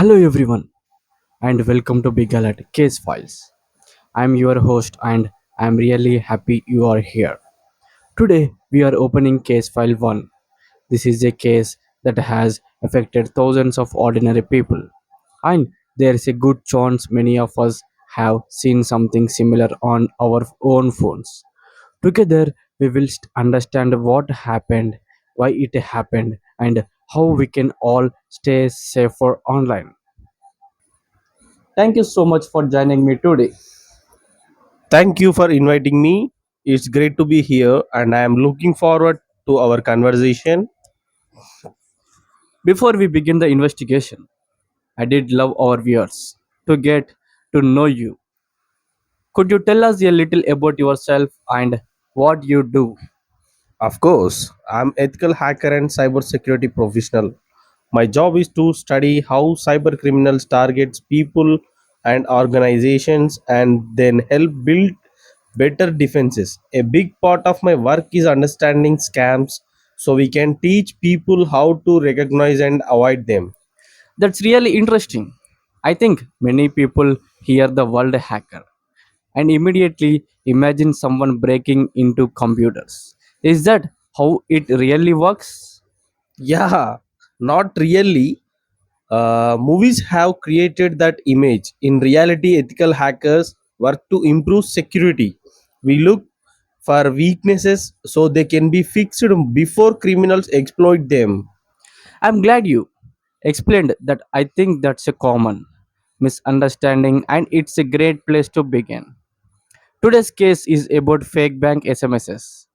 Hello everyone and welcome to Big Alert Case Files. I'm your host and I'm really happy you are here. Today we are opening case file 1. This is a case that has affected thousands of ordinary people and there is a good chance many of us have seen something similar on our own phones. Together we will understand what happened, why it happened and how we can all stay safer online. Thank you so much for joining me today. Thank you for inviting me. It's great to be here, and I am looking forward to our conversation. Before we begin the investigation, I did love our viewers to get to know you. Could you tell us a little about yourself and what you do? Of course, I'm ethical hacker and cybersecurity professional. My job is to study how cyber criminals targets people and organizations and then help build better defenses. A big part of my work is understanding scams so we can teach people how to recognize and avoid them. That's really interesting. I think many people hear the word hacker and immediately imagine someone breaking into computers. Is that how it really works? Yeah, not really. Movies have created that image. In reality, ethical hackers work to improve security. We look for weaknesses so they can be fixed before criminals exploit them. I'm glad you explained that. I think that's a common misunderstanding and it's a great place to begin. Today's case is about fake bank SMSs.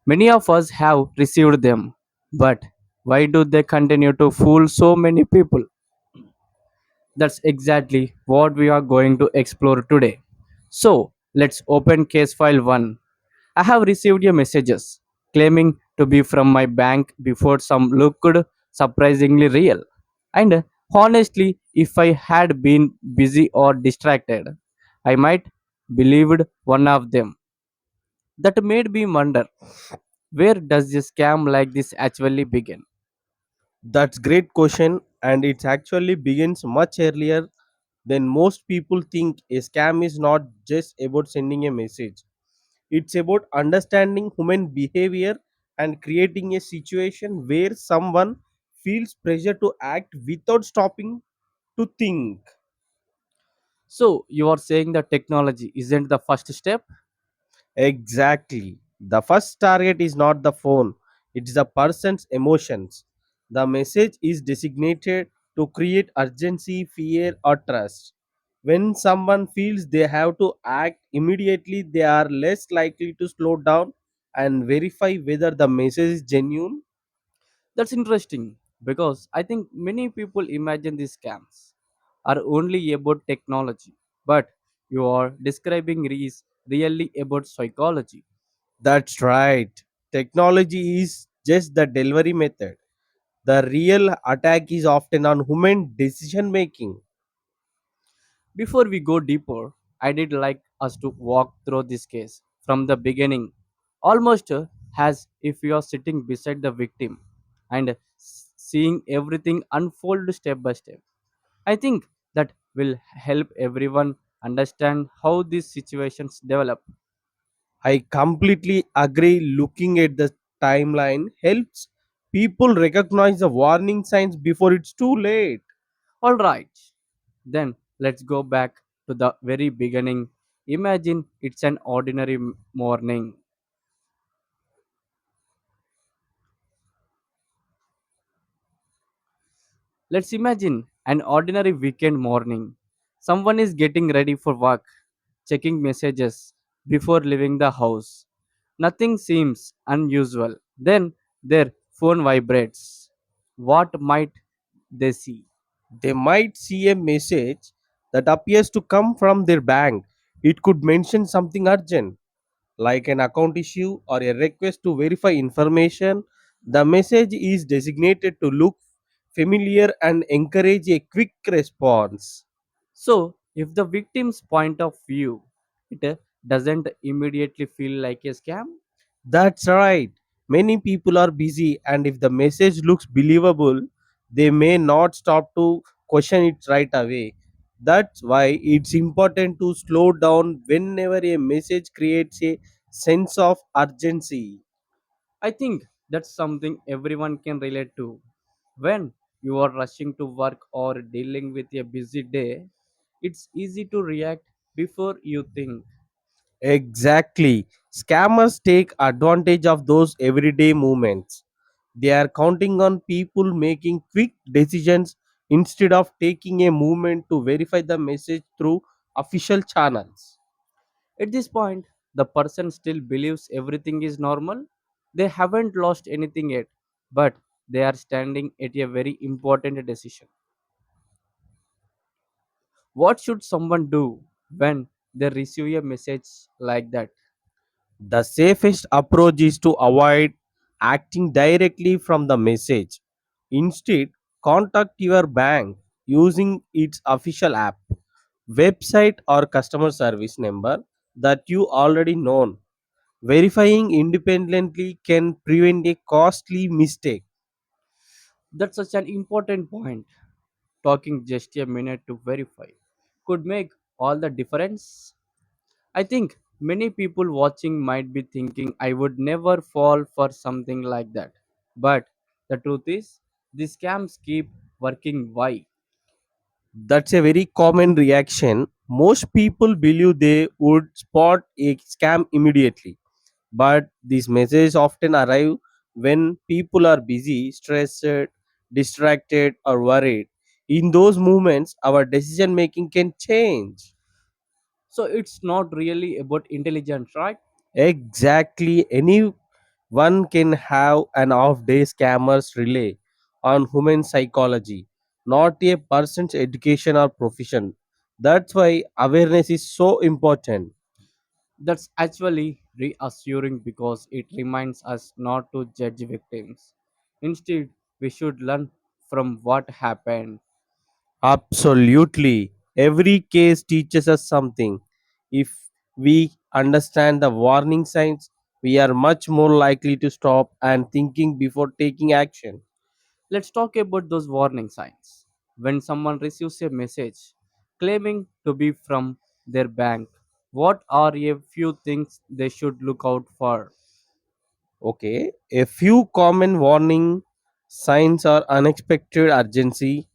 Many of us have received them, but why do they continue to fool so many people? That's exactly what we are going to explore today. So, let's open case file 1. I have received your messages claiming to be from my bank before some looked surprisingly real. And honestly, if I had been busy or distracted, I might believed one of them. That made me wonder, where does a scam like this actually begin? That's great question, and it actually begins much earlier than most people think. A scam is not just about sending a message. It's about understanding human behavior and creating a situation where someone feels pressure to act without stopping to think. So, you are saying that technology isn't the first step? Exactly. The first target is not the phone, it's the person's emotions. The message is designated to create urgency, fear, or trust. When someone feels they have to act immediately, they are less likely to slow down and verify whether the message is genuine. That's interesting because I think many people imagine these scams are only about technology, but you are describing is really about psychology. That's right. Technology is just the delivery method. The real attack is often on human decision making. Before we go deeper, I did like us to walk through this case from the beginning, almost as if you are sitting beside the victim and seeing everything unfold step by step. I think that will help everyone understand how these situations develop. I completely agree. Looking at the timeline helps people recognize the warning signs before it's too late. All right, then let's go back to the very beginning. Imagine it's an ordinary morning. Let's imagine an ordinary weekend morning. Someone is getting ready for work, checking messages before leaving the house. Nothing seems unusual. Then their phone vibrates. What might they see? They might see a message that appears to come from their bank. It could mention something urgent, like an account issue or a request to verify information. The message is designated to look familiar and encourage a quick response. So, if the victim's point of view, it doesn't immediately feel like a scam. That's right. Many people are busy, and if the message looks believable, they may not stop to question it right away. That's why it's important to slow down whenever a message creates a sense of urgency. I think that's something everyone can relate to. When you are rushing to work or dealing with a busy day, it's easy to react before you think. Exactly. Scammers take advantage of those everyday movements. They are counting on people making quick decisions instead of taking a moment to verify the message through official channels. At this point, the person still believes everything is normal. They haven't lost anything yet, but they are standing at a very important decision. What should someone do when they receive a message like that? The safest approach is to avoid acting directly from the message. Instead, contact your bank using its official app, website, or customer service number that you already know. Verifying independently can prevent a costly mistake. That's such an important point. Talking just a minute to verify could make all the difference. I think many people watching might be thinking I would never fall for something like that. But the truth is, these scams keep working. Why? That's a very common reaction. Most people believe they would spot a scam immediately, but these messages often arrive when people are busy, stressed, distracted, or worried. In those moments, our decision making can change. So it's not really about intelligence, right? Exactly, anyone can have an off day. Scammers rely on human psychology, not a person's education or profession. That's why awareness is so important. That's actually reassuring because it reminds us not to judge victims. Instead, we should learn from what happened. Absolutely. Every case teaches us something. If we understand the warning signs, we are much more likely to stop and thinking before taking action. Let's talk about those warning signs. When someone receives a message claiming to be from their bank, what are a few things they should look out for? Okay, a few common warning signs are unexpected urgency,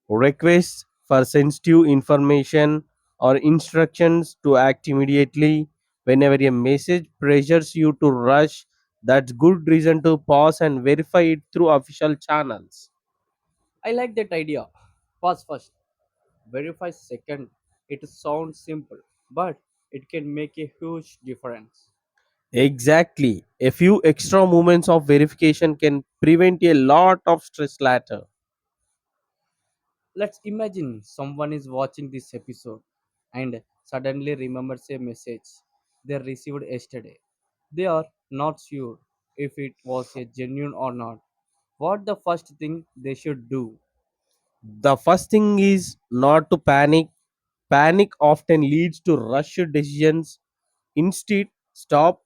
requests for sensitive information, or instructions to act immediately. Whenever a message pressures you to rush, that's good reason to pause and verify it through official channels. I like that idea. Pause first, verify second. It sounds simple, but it can make a huge difference. Exactly. A few extra moments of verification can prevent a lot of stress later. Let's imagine someone is watching this episode and suddenly remembers a message they received yesterday. They are not sure if it was a genuine or not. What the first thing they should do? The first thing is not to panic. Panic often leads to rushed decisions. Instead, stop,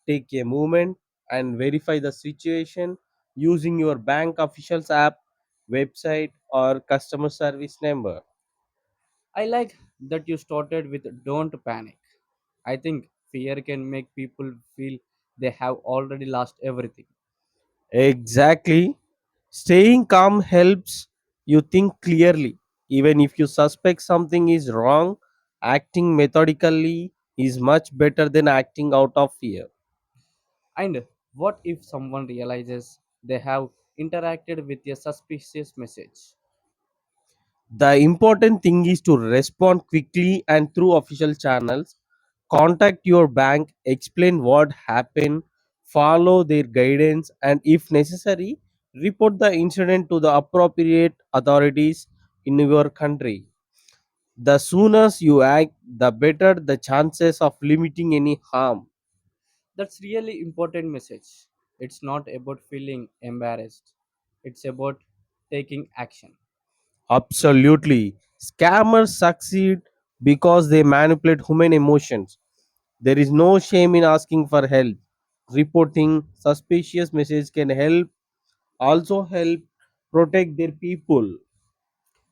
take a moment, and verify the situation using your bank officials app, website, or customer service number. I like that you started with don't panic. I think fear can make people feel they have already lost everything. Exactly. Staying calm helps you think clearly. Even if you suspect something is wrong, acting methodically is much better than acting out of fear. And what if someone realizes they have interacted with a suspicious message? The important thing is to respond quickly and through official channels. Contact your bank, explain what happened, follow their guidance, and if necessary, report the incident to the appropriate authorities in your country. The sooner you act, the better the chances of limiting any harm. That's really important message. It's not about feeling embarrassed. It's about taking action. Absolutely. Scammers succeed because they manipulate human emotions. There is no shame in asking for help. Reporting suspicious message can help protect their people.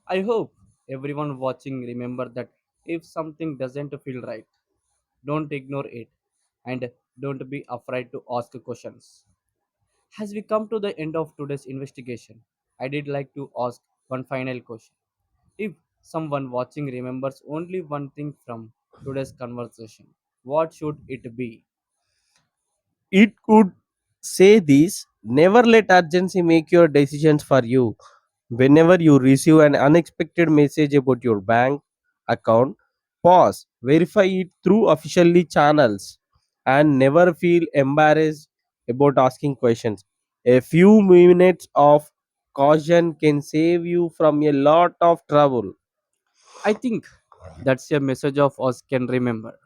I hope everyone watching remember that if something doesn't feel right, don't ignore it and don't be afraid to ask questions. As we come to the end of today's investigation, I did like to ask one final question. If someone watching remembers only one thing from today's conversation, what should it be? It could say this: never let urgency make your decisions for you. Whenever you receive an unexpected message about your bank account, pause, verify it through officially channels, and never feel embarrassed about asking questions. A few minutes of caution can save you from a lot of trouble. I think that's a message of us can remember.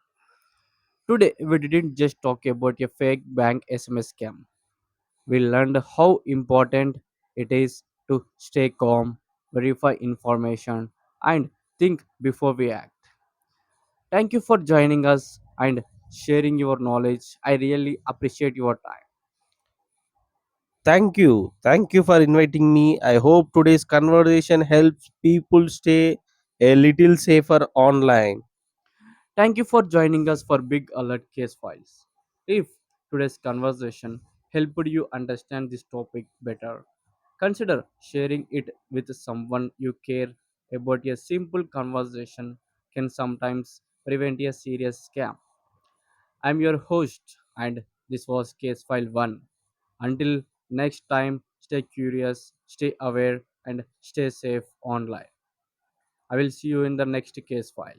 Today, we didn't just talk about a fake bank SMS scam. We learned how important it is to stay calm, verify information, and think before we act. Thank you for joining us and sharing your knowledge. I really appreciate your time. Thank you. Thank you for inviting me. I hope today's conversation helps people stay a little safer online. Thank you for joining us for Big Alert Case Files. If today's conversation helped you understand this topic better, consider sharing it with someone you care about. A simple conversation can sometimes prevent a serious scam. I'm your host, and this was Case File 1. Until next time, stay curious, stay aware, and stay safe online. I will see you in the next case file.